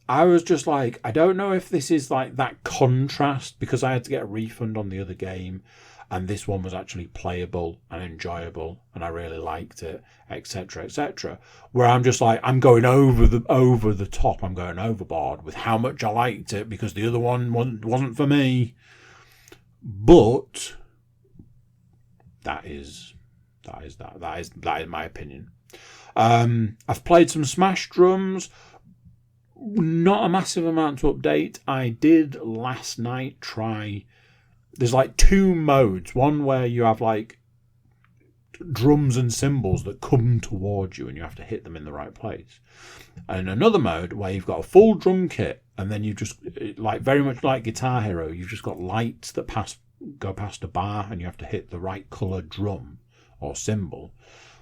I was just like, I don't know if this is like that contrast, because I had to get a refund on the other game and this one was actually playable and enjoyable and I really liked it, etc., etc. Where I'm just like, I'm going over the top, I'm going overboard with how much I liked it because the other one wasn't for me. But that is my opinion. I've played some Smash Drums. Not a massive amount to update. I did last night try. There's like two modes. One where you have like drums and cymbals that come towards you and you have to hit them in the right place. And another mode where you've got a full drum kit and then you just, like very much like Guitar Hero, you've just got lights that go past a bar and you have to hit the right colour drum or cymbal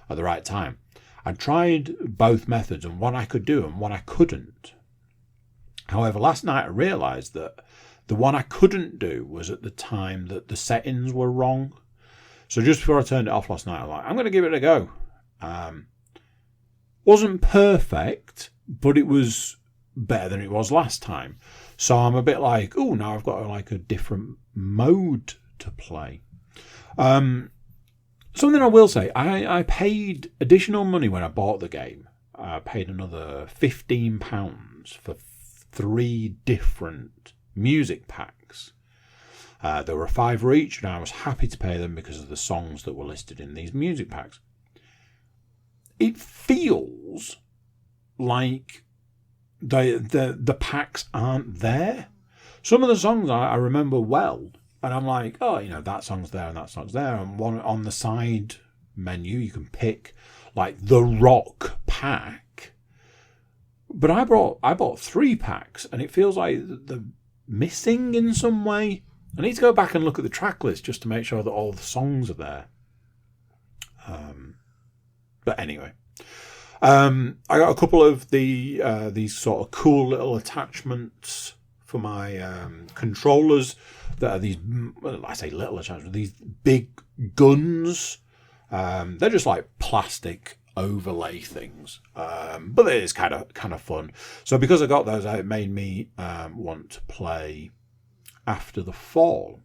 at the right time. I tried both methods and what I could do and what I couldn't. However, last night I realised that the one I couldn't do was at the time that the settings were wrong. So just before I turned it off last night, I'm like, I'm going to give it a go. Wasn't perfect, but it was better than it was last time. So I'm a bit like, oh, now I've got like a different mode to play. Something I will say, I paid additional money when I bought the game. I paid another £15 for 3 different music packs. There were £5 each, and I was happy to pay them because of the songs that were listed in these music packs. It feels like the packs aren't there. Some of the songs I remember well, and I'm like, oh, that song's there and that song's there. And one on the side menu, you can pick like the rock pack. But I bought 3 packs, and it feels like they're missing in some way. I need to go back and look at the track list just to make sure that all the songs are there. But anyway, I got a couple of these sort of cool little attachments for my controllers that are these, I say little attachments, these big guns. They're just like plastic overlay things, but it is kind of fun. So because I got those, it made me want to play After the Fall.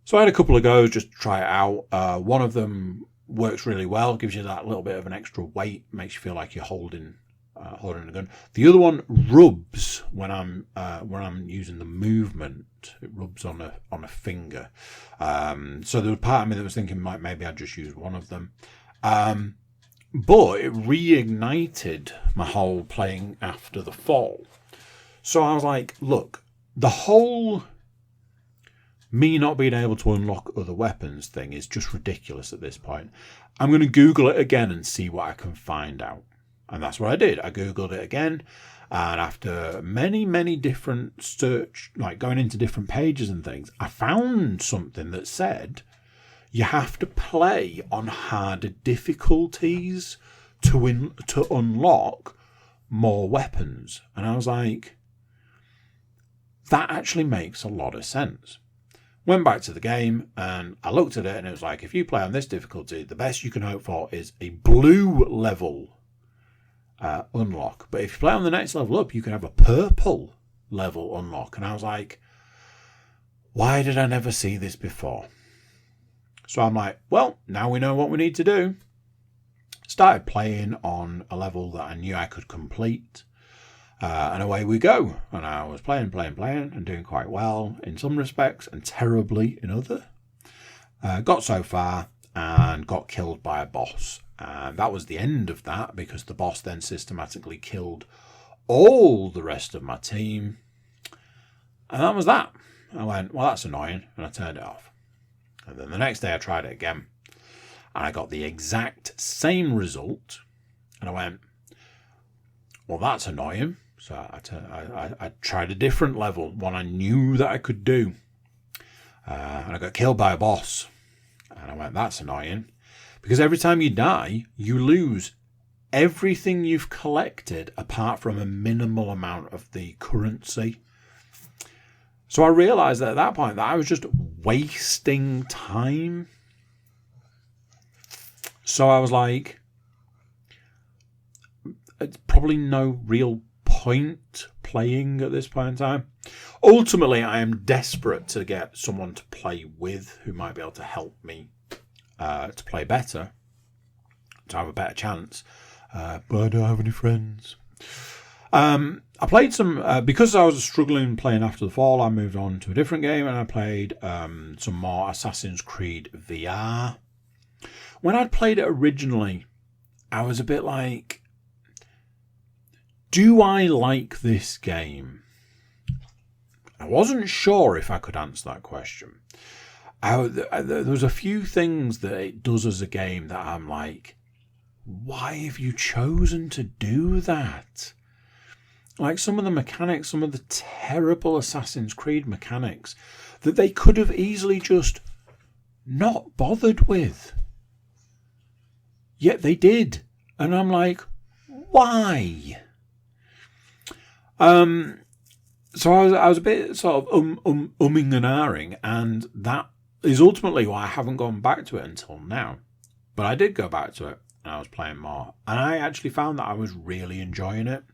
So I had a couple of goes just to try it out. One of them works really well, gives you that little bit of an extra weight, makes you feel like you're holding a gun. The other one rubs when I'm using the movement. It rubs on a finger. So there was part of me that was thinking maybe I'd just use one of them. But it reignited my whole playing After the Fall. So I was like, look, the whole me not being able to unlock other weapons thing is just ridiculous at this point. I'm going to Google it again and see what I can find out. And that's what I did. I Googled it again. And after many, many different search, like going into different pages and things, I found something that said you have to play on harder difficulties to unlock more weapons. And I was like, that actually makes a lot of sense. Went back to the game and I looked at it and it was like, if you play on this difficulty, the best you can hope for is a blue level unlock. But if you play on the next level up, you can have a purple level unlock. And I was like, why did I never see this before? So I'm like, well, now we know what we need to do. Started playing on a level that I knew I could complete. And away we go. And I was playing and doing quite well in some respects and terribly in other. Got so far and got killed by a boss. And that was the end of that, because the boss then systematically killed all the rest of my team. And that was that. I went, well, that's annoying. And I turned it off. And then the next day I tried it again. And I got the exact same result. And I went, well, that's annoying. So I tried a different level, one I knew that I could do. And I got killed by a boss. And I went, that's annoying. Because every time you die, you lose everything you've collected apart from a minimal amount of the currency. So I realised that at that point that I was just wasting time. So I was like, it's probably no real point playing at this point in time. Ultimately, I am desperate to get someone to play with who might be able to help me to play better, to have a better chance. But I don't have any friends. I played some, because I was struggling playing After the Fall, I moved on to a different game and I played some more Assassin's Creed VR. When I'd played it originally, I was a bit like, do I like this game? I wasn't sure if I could answer that question. There was a few things that it does as a game that I'm like, why have you chosen to do that? Like some of the mechanics, some of the terrible Assassin's Creed mechanics that they could have easily just not bothered with. Yet they did. And I'm like, why? So I was a bit sort of umming and ahhing, and that is ultimately why I haven't gone back to it until now. But I did go back to it, and I was playing more. And I actually found that I was really enjoying it.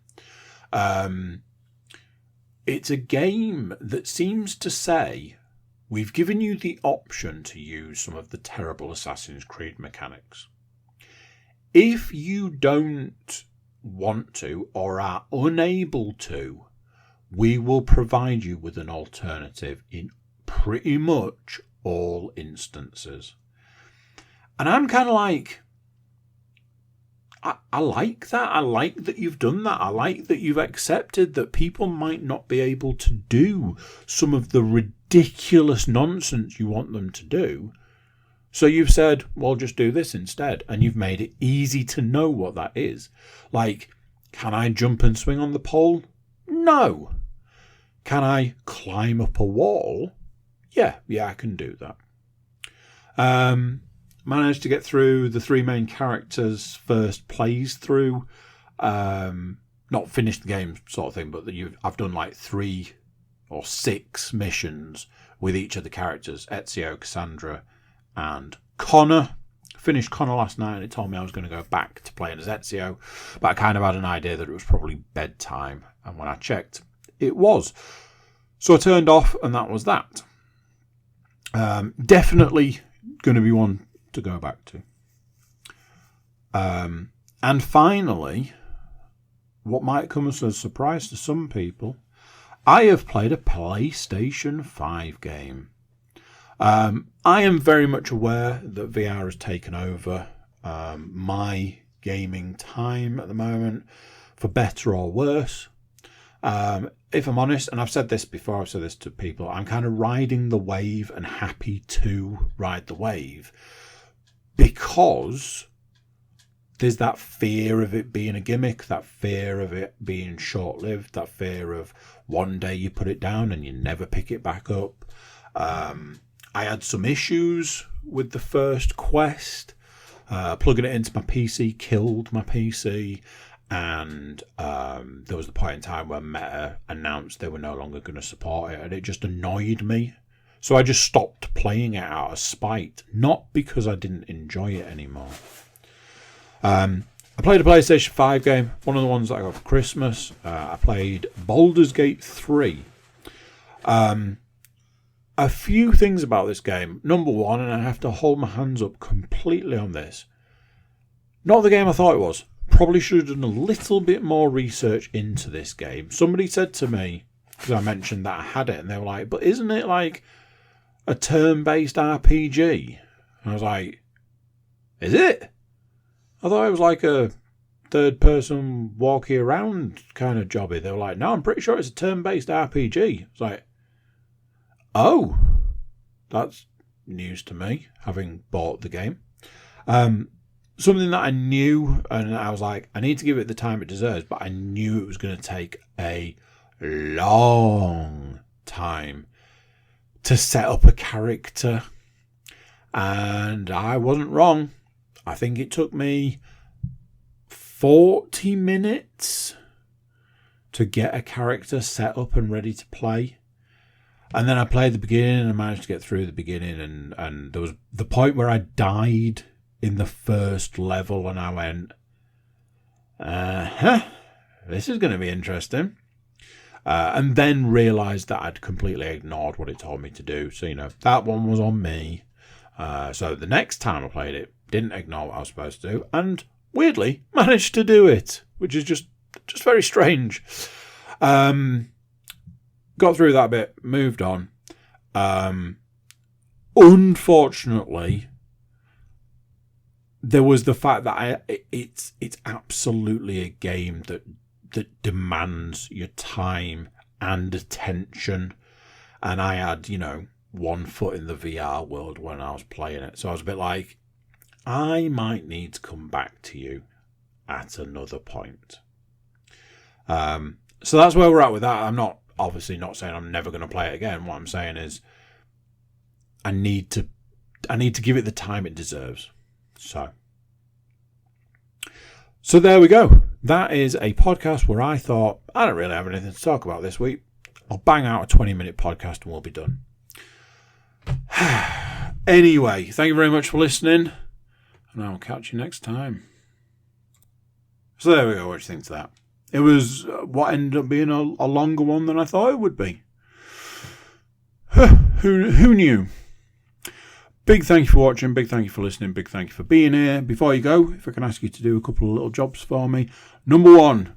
It's a game that seems to say, we've given you the option to use some of the terrible Assassin's Creed mechanics. If you don't want to or are unable to, we will provide you with an alternative in pretty much all instances. And I'm kind of like, I like that. I like that you've done that. I like that you've accepted that people might not be able to do some of the ridiculous nonsense you want them to do. So you've said, well, just do this instead. And you've made it easy to know what that is. Like, can I jump and swing on the pole? No. Can I climb up a wall? Yeah, I can do that. Managed to get through the three main characters' first plays through. Not finished the game sort of thing, but I've done like 3 or 6 missions with each of the characters, Ezio, Cassandra, and Connor. Finished Connor last night and it told me I was going to go back to playing as Ezio, but I kind of had an idea that it was probably bedtime, and when I checked, it was. So I turned off and that was that. Definitely going to be one to go back to. And finally, what might come as a surprise to some people, I have played a PlayStation 5 game. I am very much aware that VR has taken over my gaming time at the moment, for better or worse. If I'm honest, and I've said this before, I've said this to people, I'm kind of riding the wave and happy to ride the wave, because there's that fear of it being a gimmick, that fear of it being short-lived, that fear of one day you put it down and you never pick it back up. I had some issues with the first quest. Plugging it into my PC killed my PC, and there was the point in time where Meta announced they were no longer going to support it, and it just annoyed me. So I just stopped playing it out of spite, not because I didn't enjoy it anymore. I played a PlayStation 5 game, one of the ones that I got for Christmas. I played Baldur's Gate 3. A few things about this game. Number one, and I have to hold my hands up completely on this, not the game I thought it was. Probably should have done a little bit more research into this game. Somebody said to me, because I mentioned that I had it, and they were like, but isn't it like a turn-based RPG? And I was like, is it? I thought it was like a third-person walking around kind of jobby. They were like, no, I'm pretty sure it's a turn-based RPG. It's like, oh, that's news to me, having bought the game. Something that I knew, and I was like, I need to give it the time it deserves, but I knew it was going to take a long time to set up a character. And I wasn't wrong. I think it took me 40 minutes to get a character set up and ready to play. And then I played the beginning and I managed to get through the beginning, and there was the point where I died in the first level and I went, this is going to be interesting. And then realised that I'd completely ignored what it told me to do. So, that one was on me. So the next time I played it, didn't ignore what I was supposed to do, and weirdly managed to do it, which is just very strange. Got through that bit, moved on. Unfortunately, there was the fact that it's absolutely a game that demands your time and attention. And I had, one foot in the VR world when I was playing it. So I was a bit like, I might need to come back to you at another point. So that's where we're at with that. I'm obviously not saying I'm never going to play it again. What I'm saying is I need to give it the time it deserves. So there we go. That is a podcast where I thought, I don't really have anything to talk about this week. I'll bang out a 20-minute podcast and we'll be done. Anyway, thank you very much for listening, and I'll catch you next time. So there we go. What do you think to that? It was what ended up being a longer one than I thought it would be. Who knew? Big thank you for watching, big thank you for listening, big thank you for being here. Before you go, if I can ask you to do a couple of little jobs for me. Number 1,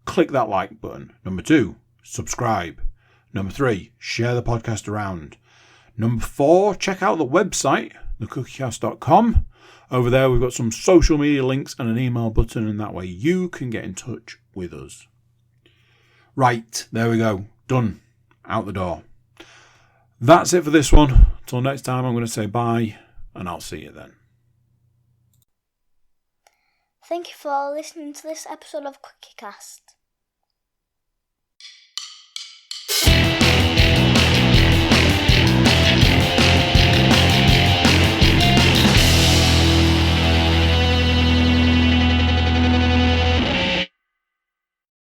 click that like button. Number 2, subscribe. Number 3, share the podcast around. Number 4, check out the website, thecookiecast.com. Over there we've got some social media links and an email button, and that way you can get in touch with us. Right, there we go. Done. Out the door. That's it for this one. Until next time, I'm going to say bye, and I'll see you then. Thank you for listening to this episode of CookieCast.